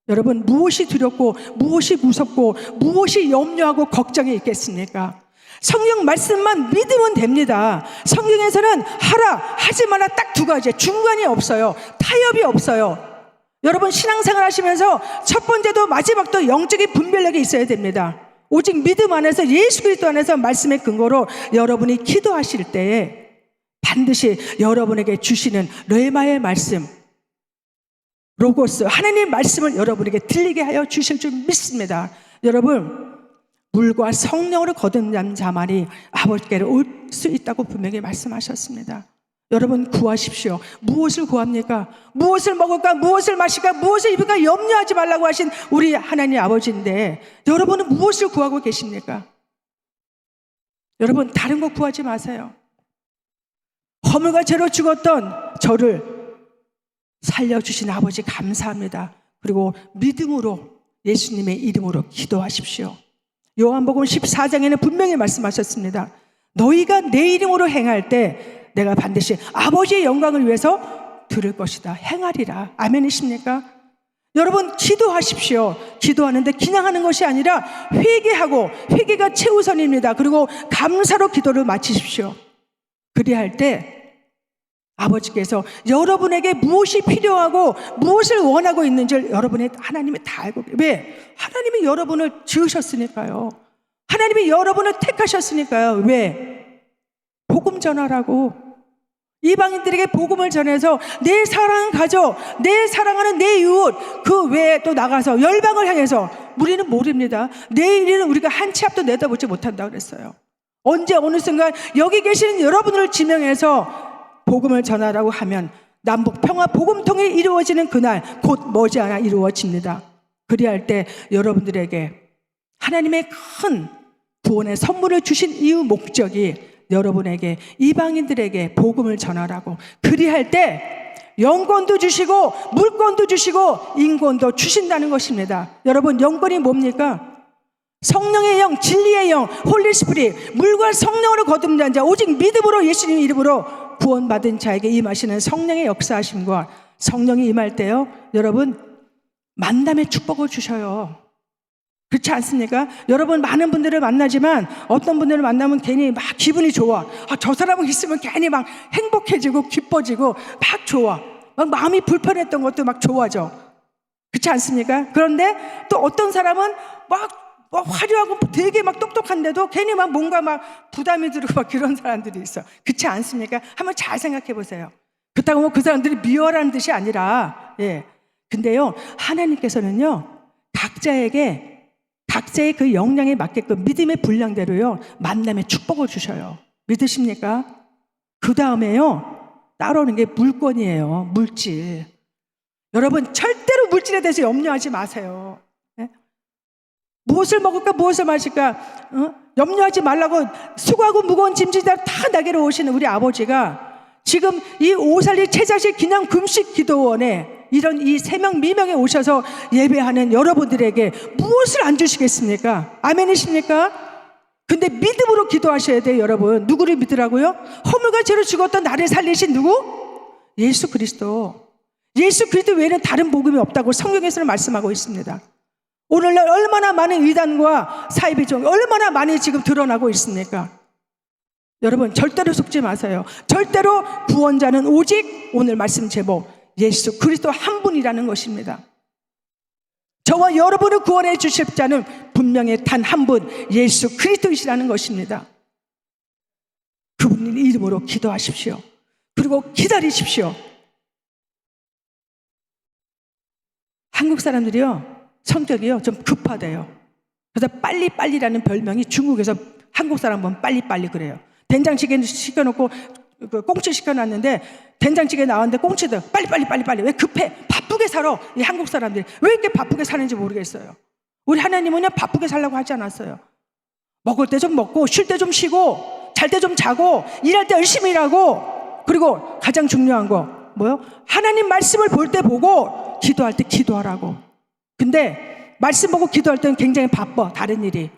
여러분, 무엇이 두렵고 무엇이 무섭고 무엇이 염려하고 걱정이 있겠습니까? 성경 말씀만 믿으면 됩니다. 성경에서는 하라, 하지 마라 딱 두 가지, 중간이 없어요. 타협이 없어요. 여러분 신앙생활 하시면서 첫 번째도 마지막도 영적인 분별력이 있어야 됩니다. 오직 믿음 안에서, 예수 그리스도 안에서 말씀의 근거로 여러분이 기도하실 때에 반드시 여러분에게 주시는 레마의 말씀, 로고스, 하나님의 말씀을 여러분에게 들리게 하여 주실 줄 믿습니다. 여러분, 물과 성령으로 거듭난 자만이 아버지께로 올 수 있다고 분명히 말씀하셨습니다. 여러분, 구하십시오. 무엇을 구합니까? 무엇을 먹을까? 무엇을 마실까? 무엇을 입을까? 염려하지 말라고 하신 우리 하나님 아버지인데 여러분은 무엇을 구하고 계십니까? 여러분, 다른 거 구하지 마세요. 허물과 죄로 죽었던 저를 살려주신 아버지 감사합니다. 그리고 믿음으로 예수님의 이름으로 기도하십시오. 요한복음 14장에는 분명히 말씀하셨습니다. 너희가 내 이름으로 행할 때 내가 반드시 아버지의 영광을 위해서 들을 것이다. 행하리라. 아멘이십니까? 여러분, 기도하십시오. 기도하는데 그냥 하는 것이 아니라 회개하고, 회개가 최우선입니다. 그리고 감사로 기도를 마치십시오. 그리할 때 아버지께서 여러분에게 무엇이 필요하고 무엇을 원하고 있는지 여러분이 하나님이 다 알고, 왜? 하나님이 여러분을 지으셨으니까요. 하나님이 여러분을 택하셨으니까요. 왜? 복음 전하라고. 이방인들에게 복음을 전해서 내 사랑하는 가족, 내 사랑하는 내 이웃, 그 외에 또 나가서 열방을 향해서, 우리는 모릅니다. 내일은 우리가 한 치 앞도 내다보지 못한다고 그랬어요. 언제 어느 순간 여기 계시는 여러분을 지명해서 복음을 전하라고 하면 남북 평화 복음통이 이루어지는 그날 곧 머지않아 이루어집니다. 그리할 때 여러분들에게 하나님의 큰 구원의 선물을 주신 이유 목적이 여러분에게, 이방인들에게 복음을 전하라고. 그리할 때 영권도 주시고 물권도 주시고 인권도 주신다는 것입니다. 여러분, 영권이 뭡니까? 성령의 영, 진리의 영, 홀리 스피릿, 물과 성령으로 거듭난 자, 오직 믿음으로 예수님 이름으로 구원받은 자에게 임하시는 성령의 역사하심과, 성령이 임할 때요, 여러분, 만남의 축복을 주셔요. 그렇지 않습니까? 여러분, 많은 분들을 만나지만 어떤 분들을 만나면 괜히 막 기분이 좋아. 저 사람은 있으면 괜히 막 행복해지고 기뻐지고 막 좋아. 막 마음이 불편했던 것도 막 좋아져. 그렇지 않습니까? 그런데 또 어떤 사람은 막 화려하고 되게 막 똑똑한데도 괜히 막 뭔가 막 부담이 들고 막 그런 사람들이 있어. 그렇지 않습니까? 한번 잘 생각해 보세요. 그렇다고 뭐 그 사람들이 미워라는 뜻이 아니라, 예. 근데요, 하나님께서는요, 각자의 그 역량에 맞게끔 믿음의 분량대로요, 만남의 축복을 주셔요. 믿으십니까? 그 다음에요, 따라오는 게 물건이에요. 물질. 여러분, 절대로 물질에 대해서 염려하지 마세요. 네? 무엇을 먹을까, 무엇을 마실까, 염려하지 말라고 수고하고 무거운 짐지다 다 나게로 오시는 우리 아버지가 지금 이 오살리 채자식 기념 금식 기도원에 이런 이 세명 미명에 오셔서 예배하는 여러분들에게 무엇을 안 주시겠습니까? 아멘이십니까? 근데 믿음으로 기도하셔야 돼요. 여러분, 누구를 믿으라고요? 허물과 죄로 죽었던 나를 살리신 누구? 예수 그리스도. 예수 그리스도 외에는 다른 복음이 없다고 성경에서는 말씀하고 있습니다. 오늘날 얼마나 많은 이단과 사이비종, 얼마나 많이 지금 드러나고 있습니까? 여러분, 절대로 속지 마세요. 절대로 구원자는 오직 오늘 말씀 제목 예수 그리스도 한 분이라는 것입니다. 저와 여러분을 구원해 주실 자는 분명히 단 한 분, 예수 그리스도이시라는 것입니다. 그분 이름으로 기도하십시오. 그리고 기다리십시오. 한국 사람들이요, 성격이요 좀 급하대요. 그래서 빨리빨리라는 별명이 중국에서 한국 사람 보면 빨리빨리 그래요. 된장찌개 시켜놓고 꽁치 시켜놨는데 된장찌개 나왔는데 꽁치도 빨리 왜 급해? 바쁘게 살아. 이 한국 사람들이 왜 이렇게 바쁘게 사는지 모르겠어요. 우리 하나님은요, 바쁘게 살라고 하지 않았어요. 먹을 때 좀 먹고 쉴 때 좀 쉬고 잘 때 좀 자고 일할 때 열심히 일하고, 그리고 가장 중요한 거 뭐요? 하나님 말씀을 볼 때 보고 기도할 때 기도하라고. 근데 말씀 보고 기도할 때는 굉장히 바빠, 다른 일이.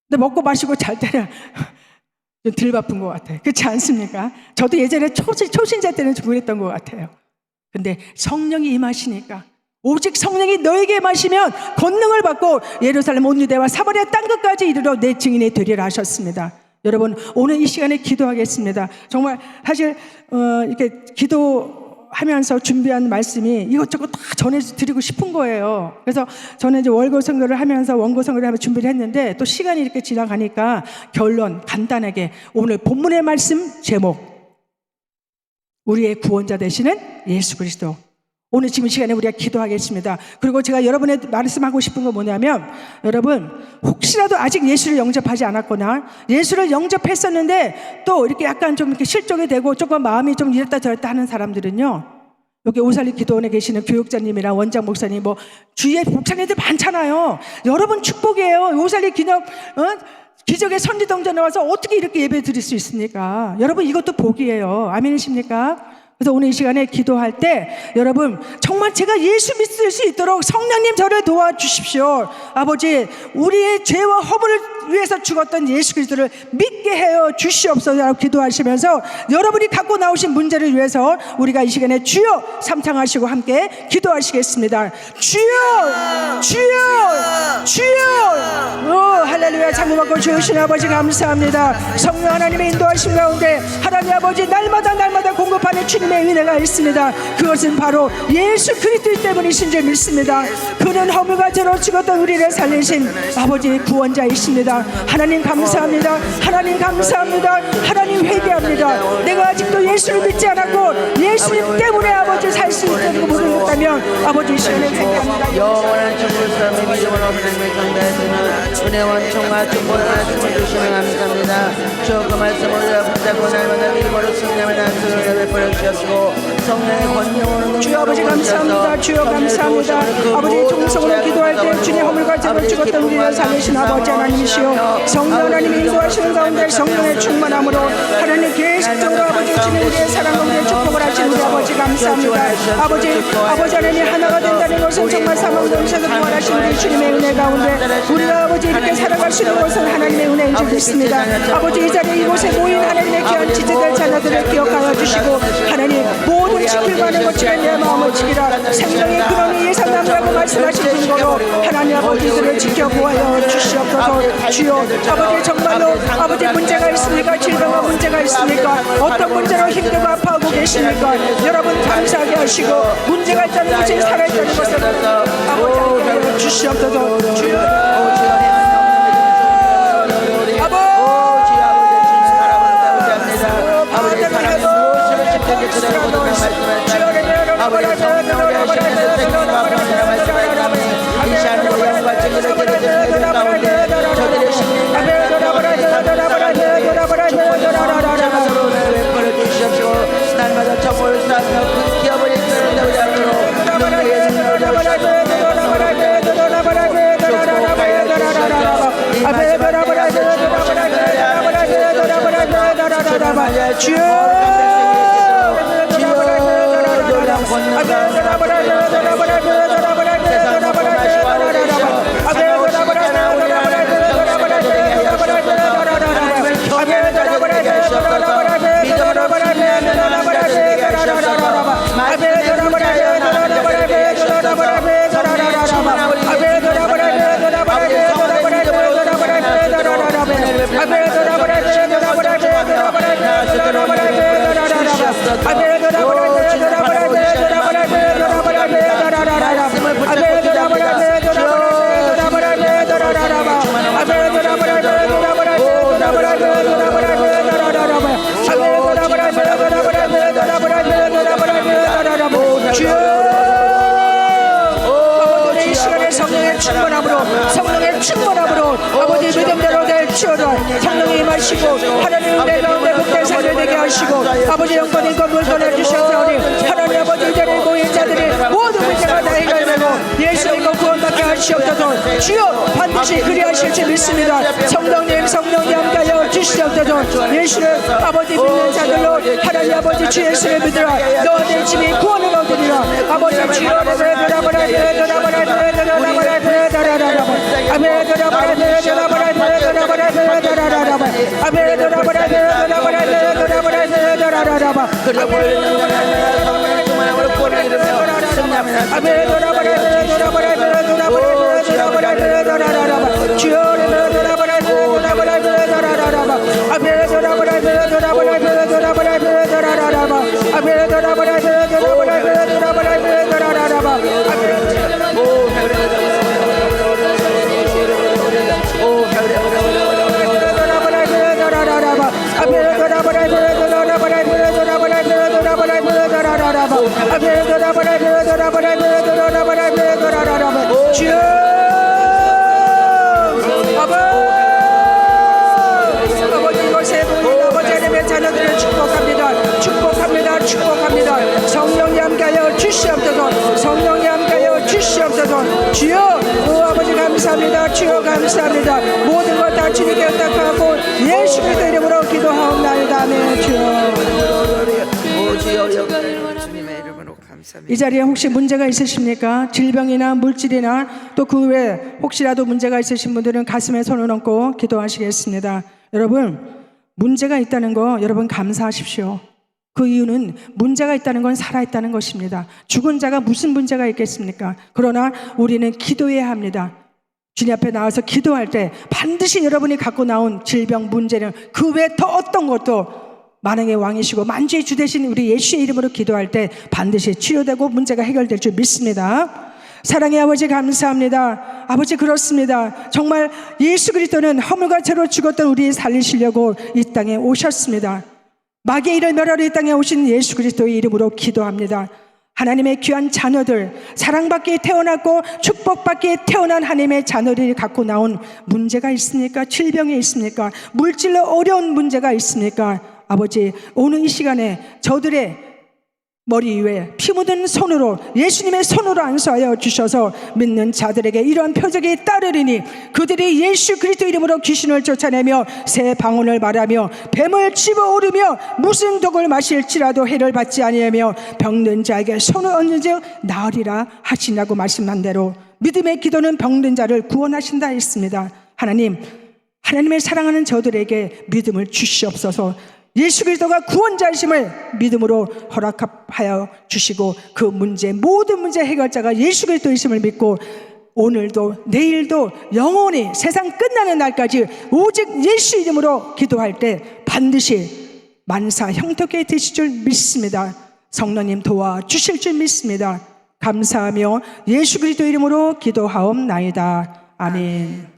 근데 먹고 마시고 잘 때는 좀 덜 바쁜 것 같아요. 그렇지 않습니까? 저도 예전에 초신자 때는 좀 그랬던 것 같아요. 근데 성령이 임하시니까, 오직 성령이 너에게 임하시면 권능을 받고 예루살렘 온 유대와 사마리아 땅끝까지 이르러 내 증인이 되리라 하셨습니다. 여러분, 오늘 이 시간에 기도하겠습니다. 정말 사실 이렇게 기도하면서 준비한 말씀이 이것저것 다 전해드리고 싶은 거예요. 그래서 저는 이제 월고 선교를 하면서 원고 선교를 하면서 준비를 했는데, 또 시간이 이렇게 지나가니까 결론 간단하게 오늘 본문의 말씀 제목 우리의 구원자 되시는 예수 그리스도. 오늘 지금 시간에 우리가 기도하겠습니다. 그리고 제가 여러분의 말씀하고 싶은 건 뭐냐면, 여러분 혹시라도 아직 예수를 영접하지 않았거나 예수를 영접했었는데 또 이렇게 약간 좀 이렇게 실족이 되고 조금 마음이 좀 이랬다 저랬다 하는 사람들은요, 여기 오살리 기도원에 계시는 교육자님이랑 원장 목사님, 뭐 주위에 목사님들 많잖아요. 여러분 축복이에요. 오살리 기념 기적의 선지동전에 와서 어떻게 이렇게 예배 드릴 수 있습니까? 여러분 이것도 복이에요. 아멘이십니까? 그래서 오늘 이 시간에 기도할 때 여러분 정말 제가 예수 믿을 수 있도록 성령님 저를 도와주십시오. 아버지, 우리의 죄와 허물을 위해서 죽었던 예수 그리스도를 믿게 하여 주시옵소서 기도하시면서 여러분이 갖고 나오신 문제를 위해서 우리가 이 시간에 주여 삼창하시고 함께 기도하시겠습니다. 주여, 주여, 주여. 오, 할렐루야. 장구받고 주신 아버지 감사합니다. 성령 하나님의 인도하심 가운데 하나님 아버지 날마다 공급하는 주님의 은혜가 있습니다. 그것은 바로 예수 그리스도 때문이신 줄 믿습니다. 그는 허물과 죄로 죽었던 우리를 살리신 아버지의 구원자이십니다. 하나님 감사합니다. 하나님 감사합니다. 하나님 회개합니다. 내가 아직도 예수를 믿지 않았고 예수님 때문에 아버지 살 수 있다는 거 모르겠다면 아버지 이 시간에 회개합니다. 영원한 천국 삶의 믿음으로 하나님을 경배하시는 은혜 원총과 축복을 말씀을 주시면 감사합니다. 주 그 말씀을 붙잡고 날마다 믿음으로 승리하며 단수를 베풀어 주셨고 성령의 권능으로 주여 아버지 감사합니다. 주여 감사합니다. 아버지 통성으로 기도할 때 주님 허물과 죄로 죽었던 우리를 살리신 아버지 하나님이시여, 성령 하나님이 인도하시는 가운데 성령의 충만함으로 하나님 계속적으로 아버지 주님 우리의 사랑 가운데 축복을 하시는 우리 아버지 감사합니다. 아버지 하나님 하나가 된다는 것은 정말 사망 동시에서 부활하신 우리 주님의 은혜 가운데 우리가 아버지 이렇게 살아갈 수 있는 것은 하나님의 은혜인 줄 믿습니다. 아버지 이 자리에 이곳에 모인 하나님의 귀한 지체들 자녀들을 기억하여 주시고 하나님 모든 지키고 하는 것 중에 내 마음을 지키라. 생명의 근원이 예산남이라고 말씀하신 증거로 하나님 아버지들을 지켜보아여 주시옵소서. 주여 아버지 정말로 아버지 문제가 있습니까? 질병과 문제가 있습니까? 어떤 문제로 힘들고 아파하고 계십니까? 여러분 감사하게 하시고 문제가 있다는 것이 살아있다는 것을 아버지 함께 하여 주시옵소서. 주여 날마다 정보를 쌓며 끊겨버린 우리 앞으로 성령의 충만함으로 아버지 믿음대로 될지어다. 성령이 임하시고 하나님 내 가운데 복대사를 되게 하시고 아버지 영광의 건물 꺼내주셨사오니 하나님 아버지 이 자리에 모인 자들이 모든 문제가 다 해결되고 예수의 것 구원받게 하시옵소서. 주여 반드시 그리하실 줄 믿습니다. 성령님 함께하여 주시옵소서. 예수를 아버지 믿는 자들로 하나님 아버지 주 예수를 믿으라. 너와 내 집이 구원을 얻으리라. 아버지 주여 주여 아버지 이곳에 모인 아버지 하나님의 자녀들을 축복합니다. 축복합니다. 축복합니다. 성령이 함께하여 주시옵소서. 성령이 함께하여 주시옵소서. 주여 오 아버지 감사합니다. 주여 감사합니다. 모든 것 다 주님께 의탁하고 예수 그리스도 이름으로 기도하옵나이다. 아멘. 주여 주님의 이름으로 감사합니다. 이 자리에 혹시 문제가 있으십니까? 질병이나 물질이나 또 그 외에 혹시라도 문제가 있으신 분들은 가슴에 손을 얹고 기도하시겠습니다. 여러분, 문제가 있다는 거 여러분 감사하십시오. 그 이유는 문제가 있다는 건 살아있다는 것입니다. 죽은 자가 무슨 문제가 있겠습니까? 그러나 우리는 기도해야 합니다. 주님 앞에 나와서 기도할 때 반드시 여러분이 갖고 나온 질병, 문제는 그 외에 더 어떤 것도 만왕의 왕이시고 만주의 주 되신 우리 예수의 이름으로 기도할 때 반드시 치료되고 문제가 해결될 줄 믿습니다. 사랑의 아버지 감사합니다. 아버지 그렇습니다. 정말 예수 그리스도는 허물과 죄로 죽었던 우리 살리시려고 이 땅에 오셨습니다. 마귀의 일을 멸하러 이 땅에 오신 예수 그리스도의 이름으로 기도합니다. 하나님의 귀한 자녀들, 사랑받기에 태어났고 축복받기에 태어난 하나님의 자녀들이 갖고 나온 문제가 있습니까? 질병이 있습니까? 물질로 어려운 문제가 있습니까? 아버지 오늘 이 시간에 저들의 머리 위에 피 묻은 손으로 예수님의 손으로 안수하여 주셔서 믿는 자들에게 이러한 표적이 따르리니 그들이 예수 그리스도 이름으로 귀신을 쫓아내며 새 방언을 말하며 뱀을 집어오르며 무슨 독을 마실지라도 해를 받지 아니하며 병든 자에게 손을 얹은즉 나으리라 하시라고 말씀한 대로 믿음의 기도는 병든 자를 구원하신다 했습니다. 하나님의 사랑하는 저들에게 믿음을 주시옵소서. 예수 그리스도가 구원자이심을 믿음으로 허락하여 주시고 그 문제 모든 문제 해결자가 예수 그리스도이심을 믿고 오늘도 내일도 영원히 세상 끝나는 날까지 오직 예수 이름으로 기도할 때 반드시 만사 형통케 되실 줄 믿습니다. 성령님 도와주실 줄 믿습니다. 감사하며 예수 그리스도 이름으로 기도하옵나이다. 아멘.